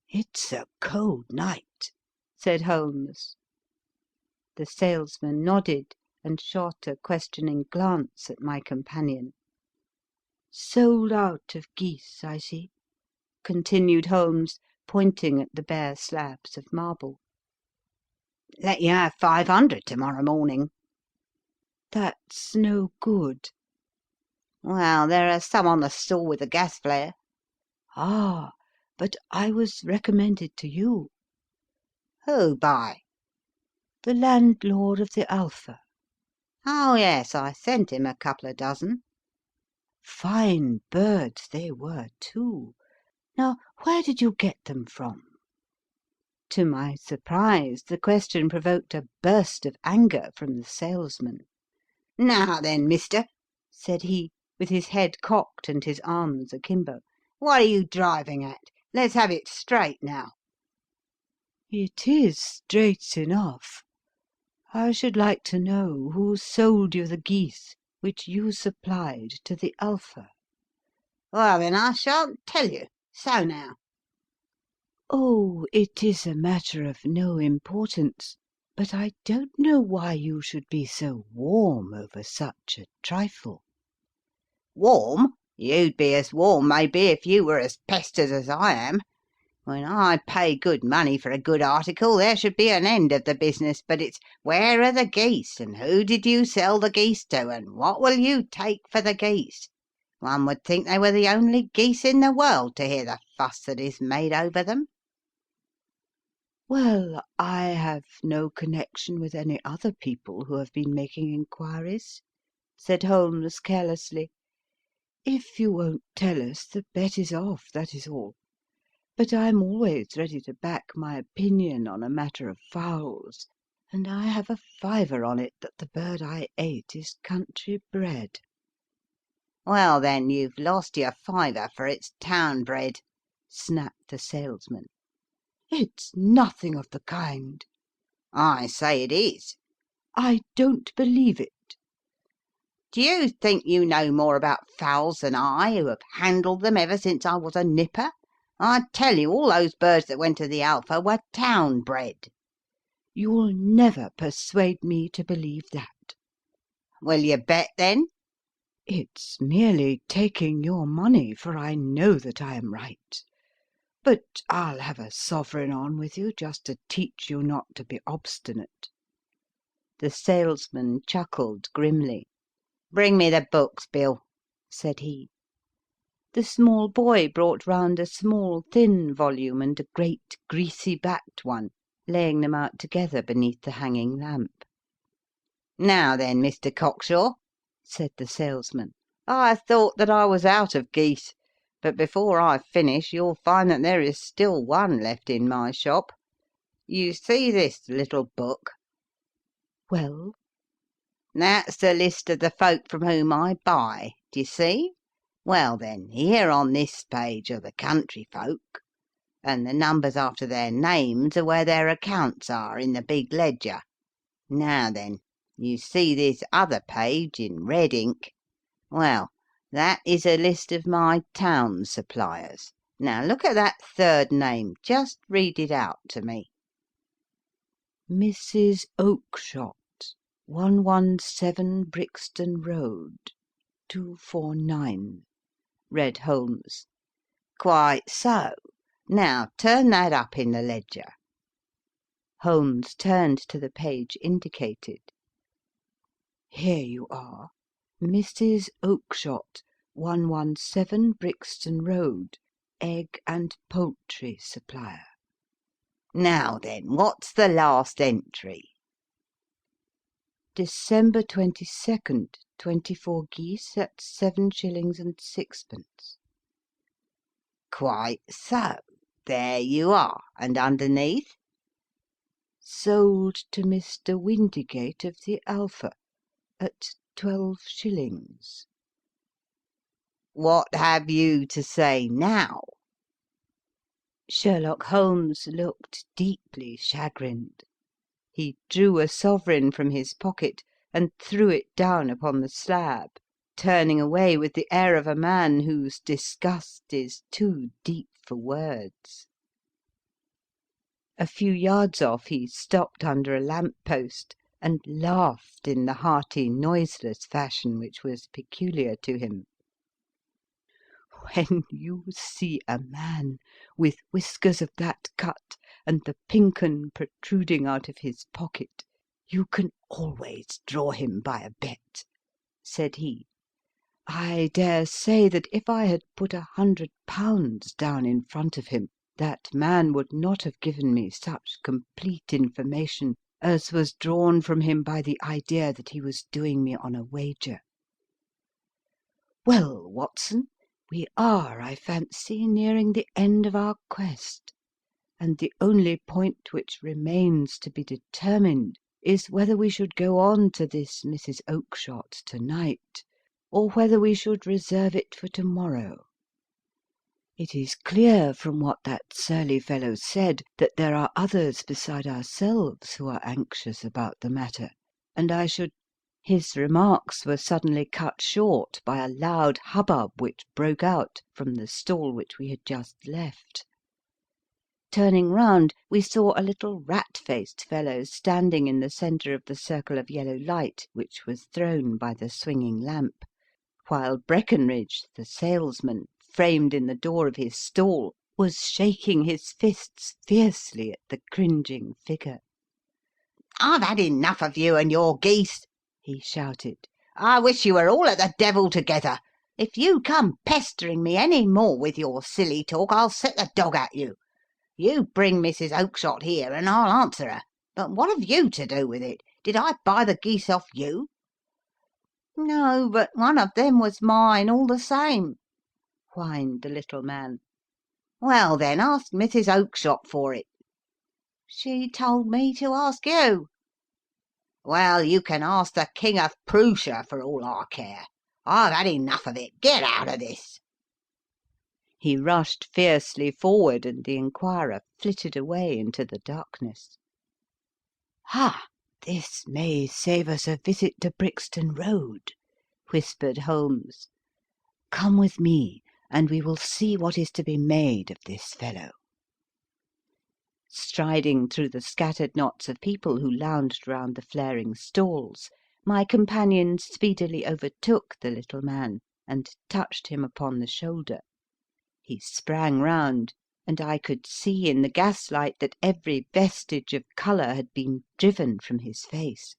[SPEAKER 3] It's a cold night,"
[SPEAKER 1] said Holmes. The salesman nodded and shot a questioning glance at my companion.
[SPEAKER 3] "Sold out of geese, I see,"
[SPEAKER 1] continued Holmes, pointing at the bare slabs of marble.
[SPEAKER 2] Let you have 500 tomorrow morning.
[SPEAKER 3] "That's no good."
[SPEAKER 2] Well, there are some on the stall with the gas flare.
[SPEAKER 3] "Ah, but I was recommended to you."
[SPEAKER 2] Who by?
[SPEAKER 3] "The landlord of the Alpha."
[SPEAKER 2] Oh, yes, I sent him a couple of dozen.
[SPEAKER 3] "Fine birds they were, too. Now, where did you get them from?"
[SPEAKER 1] To my surprise, the question provoked a burst of anger from the salesman.
[SPEAKER 2] Now then, mister,
[SPEAKER 1] said he, with his head cocked and his arms akimbo,
[SPEAKER 2] what are you driving at? Let's have it straight now.
[SPEAKER 3] "It is straight enough. I should like to know who sold you the geese which you supplied to the Alpha."
[SPEAKER 2] Well, then I shan't tell you. So now."
[SPEAKER 3] "Oh, it is a matter of no importance, but I don't know why you should be so warm over such a trifle."
[SPEAKER 2] Warm? You'd be as warm, maybe, if you were as pestered as I am. When I pay good money for a good article, there should be an end of the business, but it's, where are the geese, and who did you sell the geese to, and what will you take for the geese? One would think they were the only geese in the world to hear the fuss that is made over them."
[SPEAKER 3] "Well, I have no connection with any other people who have been making inquiries," said Holmes carelessly. "If you won't tell us, the bet is off, that is all. But I'm always ready to back my opinion on a matter of fowls, and I have a fiver on it that the bird I ate is country bred."
[SPEAKER 2] "Well, then, you've lost your fiver, for it's town bred," snapped the salesman.
[SPEAKER 3] "It's nothing of the kind."
[SPEAKER 2] "I say it is."
[SPEAKER 3] "I don't believe it."
[SPEAKER 2] "Do you think you know more about fowls than I, who have handled them ever since I was a nipper? I tell you, all those birds that went to the Alpha were town bred."
[SPEAKER 3] "You'll never persuade me to believe that."
[SPEAKER 2] "Will you bet, then?"
[SPEAKER 3] "It's merely taking your money, for I know that I am right. But I'll have a sovereign on with you, just to teach you not to be obstinate."
[SPEAKER 1] The salesman chuckled grimly.
[SPEAKER 2] "Bring me the books, Bill," said he.
[SPEAKER 1] The small boy brought round a small thin volume and a great greasy-backed one, laying them out together beneath the hanging lamp.
[SPEAKER 2] "Now then, Mr. Cocksure," said the salesman,
[SPEAKER 1] "I thought that I was out of geese, but before I finish you'll find that there is still one left in my shop. You see this little book?"
[SPEAKER 3] "Well?"
[SPEAKER 2] "That's the list of the folk from whom I buy. D'ye see? Well, then, here on this page are the country folk, and the numbers after their names are where their accounts are in the big ledger. Now then, you see this other page in red ink? Well, that is a list of my town suppliers. Now look at that third name. Just read it out to me."
[SPEAKER 3] "Mrs. Oakshott, 117 Brixton Road, 249," read Holmes.
[SPEAKER 2] "Quite so. Now turn that up in the ledger."
[SPEAKER 1] Holmes turned to the page indicated.
[SPEAKER 3] "Here you are. Mrs. Oakshott, 117 Brixton Road, egg and poultry supplier."
[SPEAKER 2] Now then, what's the last entry?"
[SPEAKER 3] "December 22nd, 24 geese at 7s. 6d."
[SPEAKER 2] "Quite so. There you are. And underneath?"
[SPEAKER 3] "Sold to Mr. Windigate of the Alpha at 12s."
[SPEAKER 2] "What have you to say now?"
[SPEAKER 1] Sherlock Holmes looked deeply chagrined. He drew a sovereign from his pocket and threw it down upon the slab, turning away with the air of a man whose disgust is too deep for words. A few yards off he stopped under a lamp-post and laughed in the hearty, noiseless fashion which was peculiar to him. "When you see a man with whiskers of that cut and the pink 'un protruding out of his pocket, you can always draw him by a bet," said he. "I dare say that if I had put £100 down in front of him, that man would not have given me such complete information as was drawn from him by the idea that he was doing me on a wager. Well, Watson, we are, I fancy, nearing the end of our quest, and the only point which remains to be determined is whether we should go on to this Mrs. Oakshott to-night, or whether we should reserve it for to-morrow. It is clear from what that surly fellow said that there are others beside ourselves who are anxious about the matter, and I should—" His remarks were suddenly cut short by a loud hubbub which broke out from the stall which we had just left. Turning round, we saw a little rat-faced fellow standing in the centre of the circle of yellow light which was thrown by the swinging lamp, while Breckenridge, the salesman, framed in the door of his stall, was shaking his fists fiercely at the cringing figure.
[SPEAKER 2] "I've had enough of you and your geese," he shouted. "I wish you were all at the devil together. If you come pestering me any more with your silly talk, I'll set the dog at you. You bring Mrs. Oakshott here and I'll answer her. But what have you to do with it? Did I buy the geese off you?" "No, but one of them was mine all the same," whined the little man. "Well, then, ask Mrs. Oakshott for it." "She told me to ask you." "Well, you can ask the King of Prussia for all I care. I've had enough of it. Get out of this."
[SPEAKER 1] He rushed fiercely forward, and the inquirer flitted away into the darkness. "Ha! This may save us a visit to Brixton Road," whispered Holmes. "Come with me, and we will see what is to be made of this fellow." Striding through the scattered knots of people who lounged round the flaring stalls, my companion speedily overtook the little man and touched him upon the shoulder. He sprang round, and I could see in the gaslight that every vestige of colour had been driven from his face.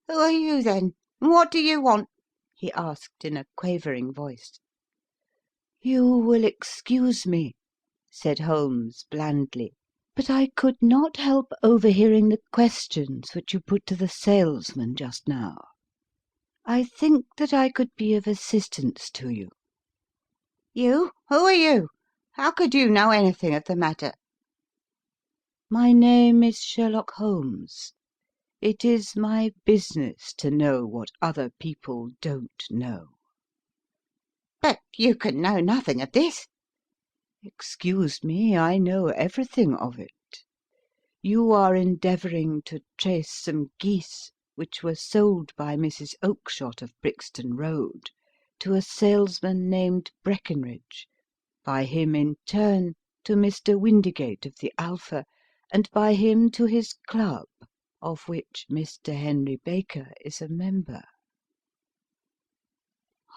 [SPEAKER 1] "Who are you, then? What do you want?" he asked in a quavering voice. "You will excuse me," said Holmes blandly, "but I could not help overhearing the questions which you put to the salesman just now. I think that I could be of assistance to you." "You? Who are you? How could you know anything of the matter?" "My name is Sherlock Holmes. It is my business to know what other people don't know." "But you can know nothing of this." "Excuse me, I know everything of it. You are endeavouring to trace some geese which were sold by Mrs. Oakshott of Brixton Road to a salesman named Breckenridge, by him in turn to Mr. Windigate of the Alpha, and by him to his club, of which Mr. Henry Baker is a member."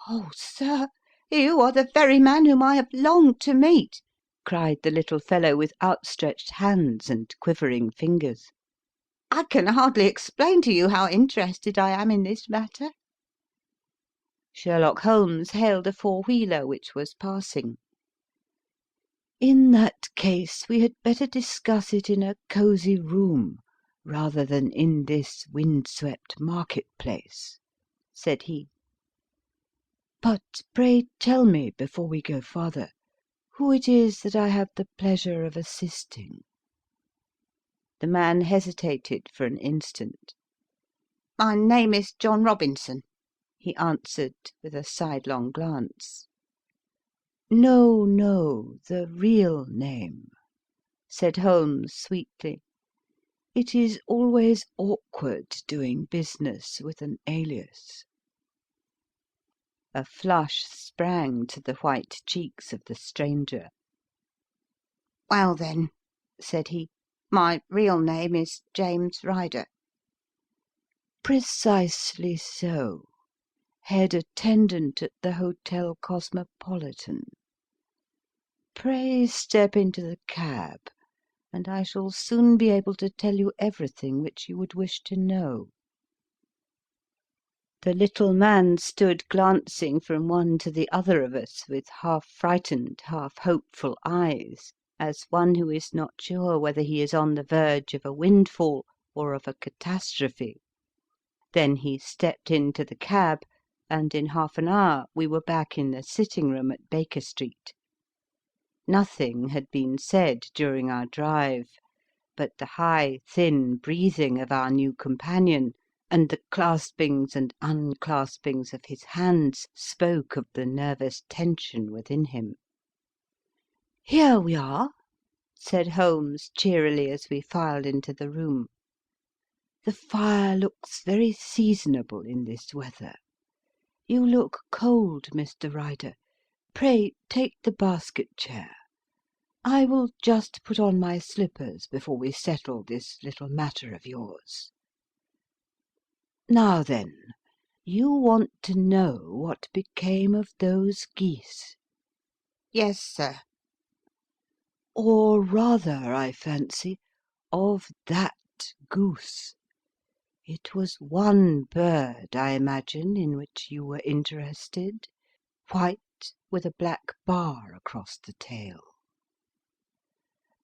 [SPEAKER 1] "Oh, sir, you are the very man whom I have longed to meet," cried the little fellow with outstretched hands and quivering fingers. "I can hardly explain to you how interested I am in this matter." Sherlock Holmes hailed a four-wheeler which was passing. "In that case we had better discuss it in a cosy room rather than in this wind-swept market-place," said he. "But pray tell me, before we go farther, who it is that I have the pleasure of assisting." The man hesitated for an instant. "My name is John Robinson," he answered, with a sidelong glance. "No, no, the real name," said Holmes sweetly. "It is always awkward doing business with an alias." A flush sprang to the white cheeks of the stranger. "Well, then," said he, "my real name is James Ryder." "Precisely so. Head attendant at the Hotel Cosmopolitan. Pray step into the cab, and I shall soon be able to tell you everything which you would wish to know." The little man stood glancing from one to the other of us with half frightened, half hopeful eyes, as one who is not sure whether he is on the verge of a windfall or of a catastrophe. Then he stepped into the cab, and in half an hour we were back in the sitting-room at Baker Street. Nothing had been said during our drive, but the high, thin breathing of our new companion and the claspings and unclaspings of his hands spoke of the nervous tension within him. "Here we are," said Holmes cheerily as we filed into the room. "The fire looks very seasonable in this weather. You look cold, Mr. Ryder. Pray take the basket chair. I will just put on my slippers before we settle this little matter of yours. Now then, you want to know what became of those geese?" "Yes, sir."
[SPEAKER 3] or rather, I fancy, of that goose. It was one bird, I imagine, in which you were interested, white with a black bar across the tail."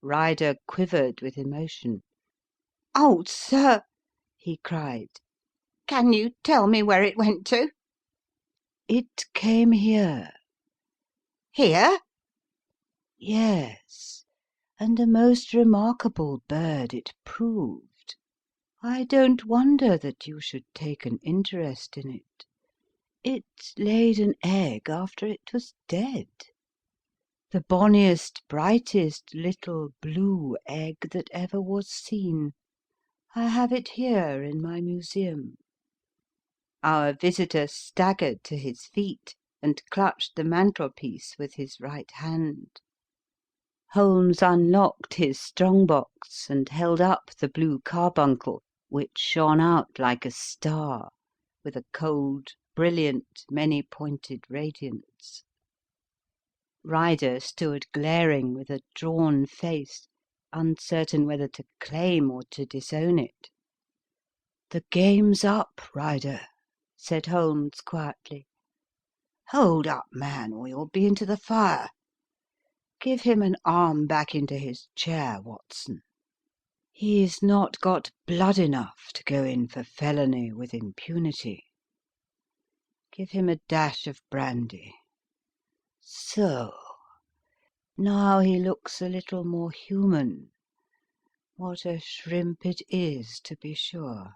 [SPEAKER 3] Ryder quivered with emotion.
[SPEAKER 2] "Oh, sir," he cried, "can you tell me where it went to?"
[SPEAKER 3] "It came here."
[SPEAKER 2] "Here?"
[SPEAKER 3] "Yes, and a most remarkable bird it proved. I don't wonder that you should take an interest in it. It laid an egg after it was dead. The bonniest, brightest little blue egg that ever was seen. I have it here in my museum."
[SPEAKER 1] Our visitor staggered to his feet and clutched the mantelpiece with his right hand. Holmes unlocked his strong box and held up the blue carbuncle, which shone out like a star, with a cold, brilliant, many-pointed radiance. Ryder stood glaring with a drawn face, uncertain whether to claim or to disown it.
[SPEAKER 3] "The game's up, Ryder," said Holmes quietly. "Hold up, man, or you'll be into the fire. Give him an arm back into his chair, Watson. He's not got blood enough to go in for felony with impunity. Give him a dash of brandy. So. Now he looks a little more human. What a shrimp it is, to be sure."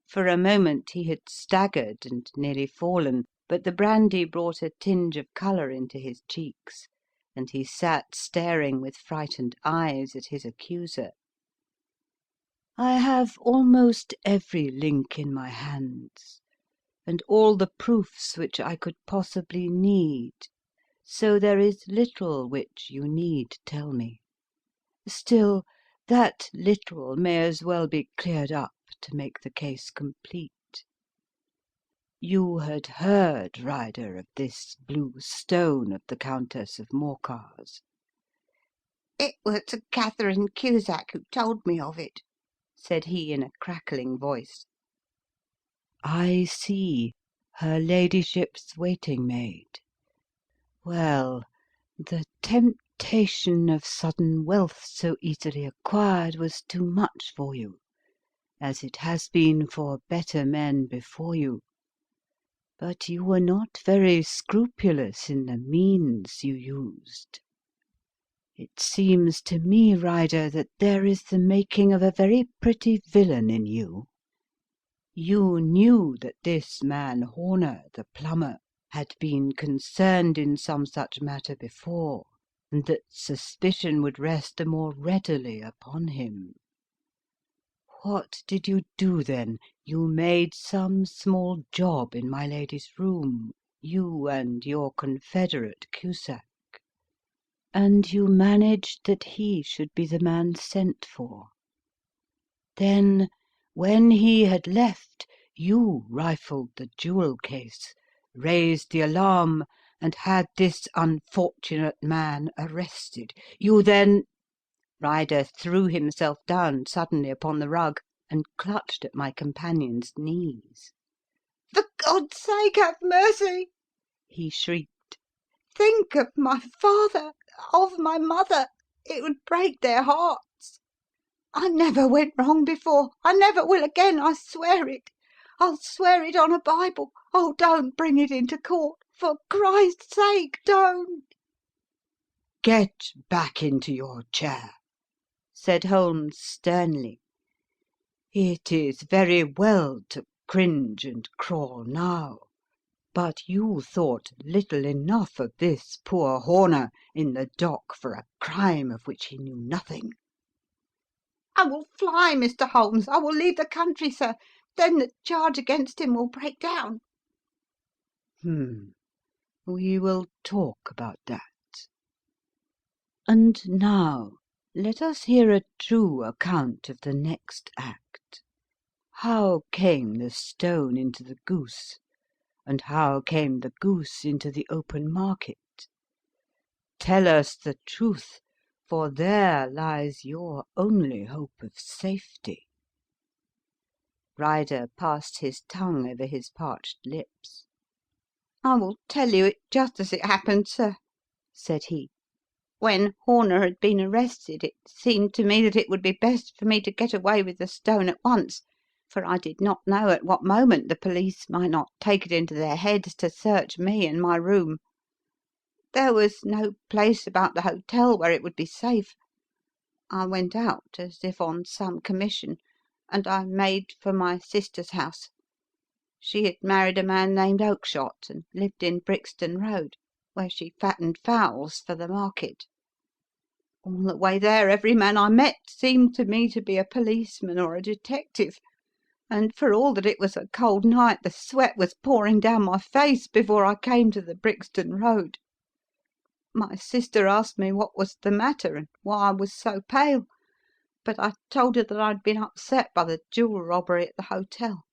[SPEAKER 1] For a moment he had staggered and nearly fallen, but the brandy brought a tinge of colour into his cheeks, and he sat staring with frightened eyes at his accuser.
[SPEAKER 3] "I have almost every link in my hands, and all the proofs which I could possibly need, so there is little which you need tell me. Still, that little may as well be cleared up to make the case complete. You had heard, Ryder, of this blue stone of the Countess of Morcar's?"
[SPEAKER 2] "It was Catherine Cusack who told me of it," said he in a crackling voice.
[SPEAKER 3] "I see. Her ladyship's waiting maid. Well, the temptation of sudden wealth so easily acquired was too much for you, as it has been for better men before you. But you were not very scrupulous in the means you used. It seems to me, Ryder, that there is the making of a very pretty villain in you. You knew that this man Horner, the plumber, had been concerned in some such matter before, and that suspicion would rest the more readily upon him. What did you do then? You made some small job in my lady's room, you and your confederate Cusack, and you managed that he should be the man sent for. Then, when he had left, you rifled the jewel case, raised the alarm, and had this unfortunate man arrested. You then—"
[SPEAKER 1] Ryder threw himself down suddenly upon the rug and clutched at my companion's knees.
[SPEAKER 2] "For God's sake, have mercy!" he shrieked. "Think of my father, of my mother. It would break their hearts. I never went wrong before. I never will again. I swear it. I'll swear it on a Bible. Oh, don't bring it into court. For Christ's sake, don't!"
[SPEAKER 3] "Get back into your chair," said Holmes sternly. "It is very well to cringe and crawl now, but you thought little enough of this poor Horner in the dock for a crime of which he knew nothing."
[SPEAKER 2] "I will fly, Mr. Holmes. I will leave the country, sir. Then the charge against him will break down."
[SPEAKER 3] We will talk about that. And now let us hear a true account of the next act. How came the stone into the goose, and how came the goose into the open market? tell us the truth, for there lies your only hope of safety." Ryder passed his tongue over his parched lips.
[SPEAKER 2] "I will tell you it just as it happened, sir," said he. "When Horner had been arrested, it seemed to me that it would be best for me to get away with the stone at once, for I did not know at what moment the police might not take it into their heads to search me and my room. There was no place about the hotel where it would be safe. I went out as if on some commission, and I made for my sister's house. She had married a man named Oakshott, and lived in Brixton Road, where she fattened fowls for the market. All the way there every man I met seemed to me to be a policeman or a detective, and for all that it was a cold night the sweat was pouring down my face before I came to the Brixton Road. My sister asked me what was the matter and why I was so pale, but I told her that I'd been upset by the jewel robbery at the hotel.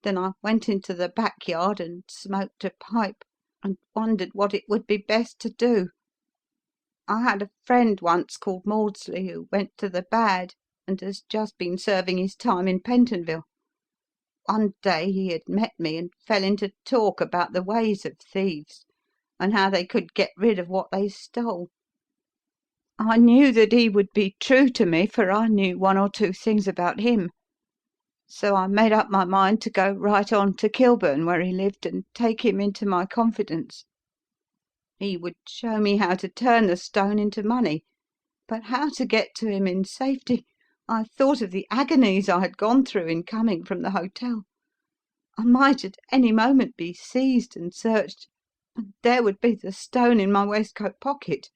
[SPEAKER 2] Then I went into the backyard and smoked a pipe, and wondered what it would be best to do. I had a friend once called Maudsley who went to the bad and has just been serving his time in Pentonville. One day he had met me and fell into talk about the ways of thieves, and how they could get rid of what they stole. I knew that he would be true to me, for I knew one or two things about him. So I made up my mind to go right on to Kilburn, where he lived, and take him into my confidence. He would show me how to turn the stone into money, but how to get to him in safety. I thought of the agonies I had gone through in coming from the hotel. I might at any moment be seized and searched, and there would be the stone in my waistcoat pocket.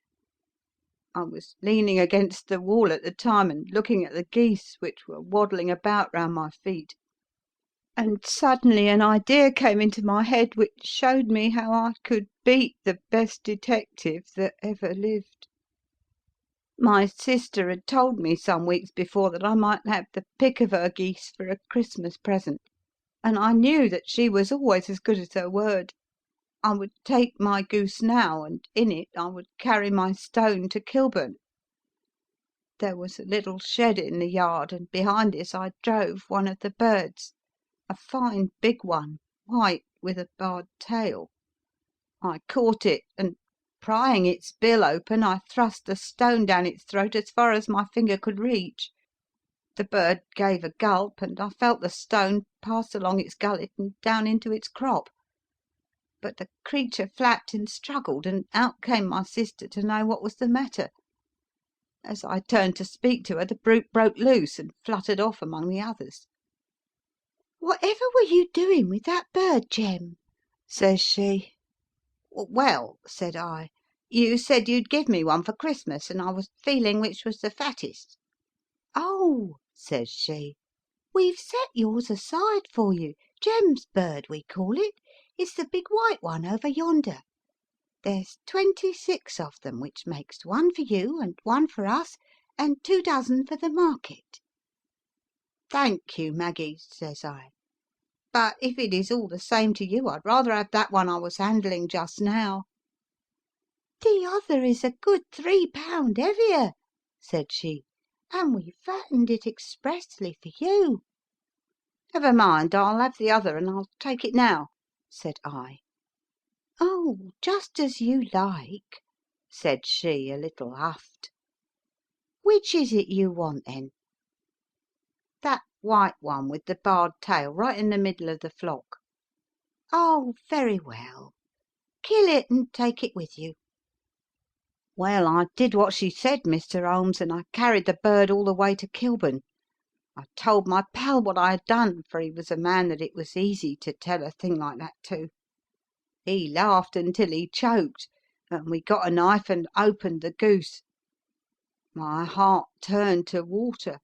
[SPEAKER 2] I was leaning against the wall at the time and looking at the geese which were waddling about round my feet. And suddenly an idea came into my head which showed me how I could beat the best detective that ever lived. My sister had told me some weeks before that I might have the pick of her geese for a Christmas present, and I knew that she was always as good as her word. I would take my goose now, and in it I would carry my stone to Kilburn. There was a little shed in the yard, and behind this I drove one of the birds, a fine big one, white, with a barred tail. I caught it, and prying its bill open, I thrust the stone down its throat as far as my finger could reach. The bird gave a gulp, and I felt the stone pass along its gullet and down into its crop. But the creature flapped and struggled, and out came my sister to know what was the matter. As I turned to speak to her, the brute broke loose and fluttered off among the others.
[SPEAKER 1] "Whatever were you doing with that bird, Jem?"
[SPEAKER 2] says she. "Well," said I, "you said you'd give me one for Christmas, and I was feeling which was the fattest."
[SPEAKER 1] "Oh," says she, "we've set yours aside for you. Jem's bird, we call it. It's the big white one over yonder. There's 26 of them, which makes one for you and one for us, and 2 dozen for the market."
[SPEAKER 2] "Thank you, Maggie," says I, "but if it is all the same to you, I'd rather have that one I was handling just now."
[SPEAKER 1] "The other is a good 3 pound heavier," said she, "and we fattened it expressly for you."
[SPEAKER 2] "Never mind, I'll have the other, and I'll take it now," said I.
[SPEAKER 1] "Oh, just as you like," said she, a little huffed. "Which is it you want, then?"
[SPEAKER 2] "That white one with the barred tail, right in the middle of the flock."
[SPEAKER 1] "Oh, very well. Kill it and take it with you."
[SPEAKER 2] Well, I did what she said, Mr. Holmes, and I carried the bird all the way to Kilburn. I told my pal what I had done, for he was a man that it was easy to tell a thing like that to. He laughed until he choked, and we got a knife and opened the goose. My heart turned to water,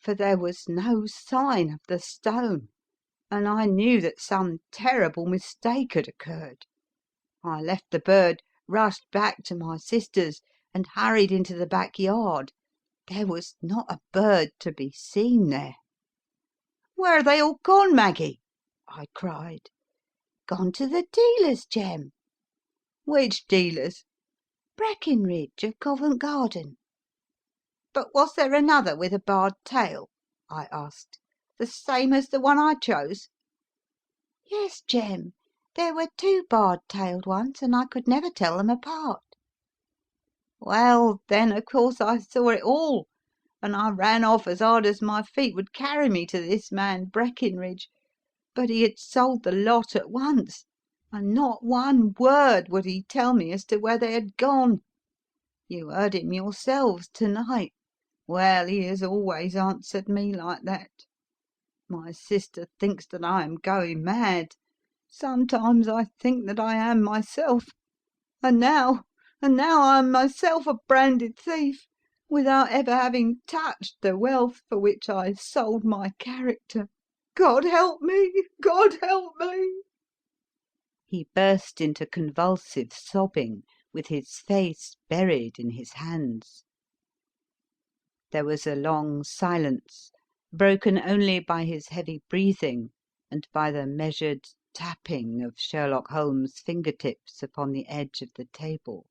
[SPEAKER 2] for there was no sign of the stone, and I knew that some terrible mistake had occurred. I left the bird, rushed back to my sister's, and hurried into the backyard. There was not a bird to be seen there. "Where are they all gone, Maggie?" I cried.
[SPEAKER 1] "Gone to the dealer's, Jem."
[SPEAKER 2] "Which dealers?" Breckenridge of Covent Garden."
[SPEAKER 1] But was there another with a barred tail? I asked. The same as the one I chose?
[SPEAKER 2] "Yes, Jem. There were two barred-tailed ones, and I could never tell them apart."
[SPEAKER 1] Well, then, of course, I saw it all, and I ran off as hard as my feet would carry me to this man Breckenridge, but he had sold the lot at once, and not one word would he tell me as to where they had gone. You heard him yourselves to night. Well, he has always answered me like that. My sister thinks that I am going mad. Sometimes I think that I am myself. And now I am myself a branded thief, without ever having touched the wealth for which I sold my character. God help me! God help me!" He burst into convulsive sobbing, with his face buried in his hands. There was a long silence, broken only by his heavy breathing and by the measured tapping of Sherlock Holmes' finger tips upon the edge of the table.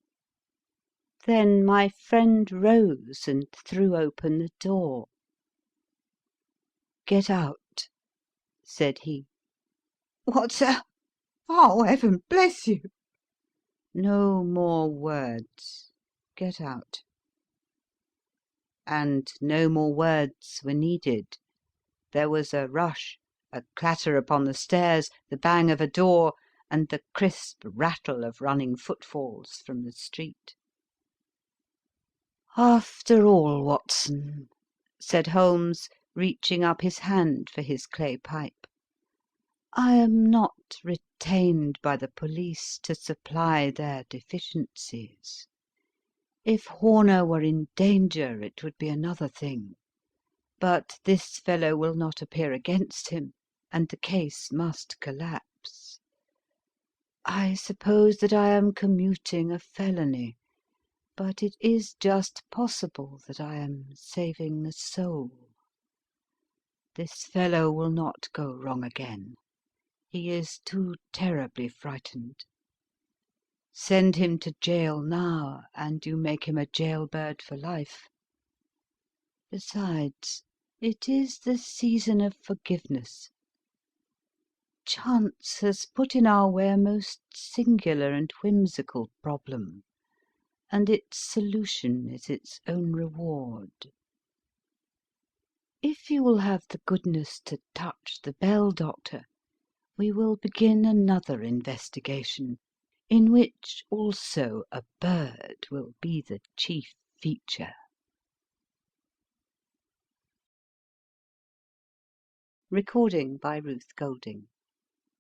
[SPEAKER 1] Then my friend rose and threw open the door. "Get out," said he. "What, sir? Oh, heaven bless you!" "No more words. Get out." And no more words were needed. There was a rush, a clatter upon the stairs, the bang of a door, and the crisp rattle of running footfalls from the street. "After all, Watson," said Holmes, reaching up his hand for his clay pipe, "I am not retained by the police to supply their deficiencies. If Horner were in danger it would be another thing. But this fellow will not appear against him, and the case must collapse. I suppose that I am commuting a felony, but it is just possible that I am saving the soul. This fellow will not go wrong again. He is too terribly frightened. Send him to jail now, and you make him a jailbird for life. Besides, it is the season of forgiveness. Chance has put in our way a most singular and whimsical problem, and its solution is its own reward. If you will have the goodness to touch the bell, Doctor, we will begin another investigation, in which also a bird will be the chief feature." Recording by Ruth Golding.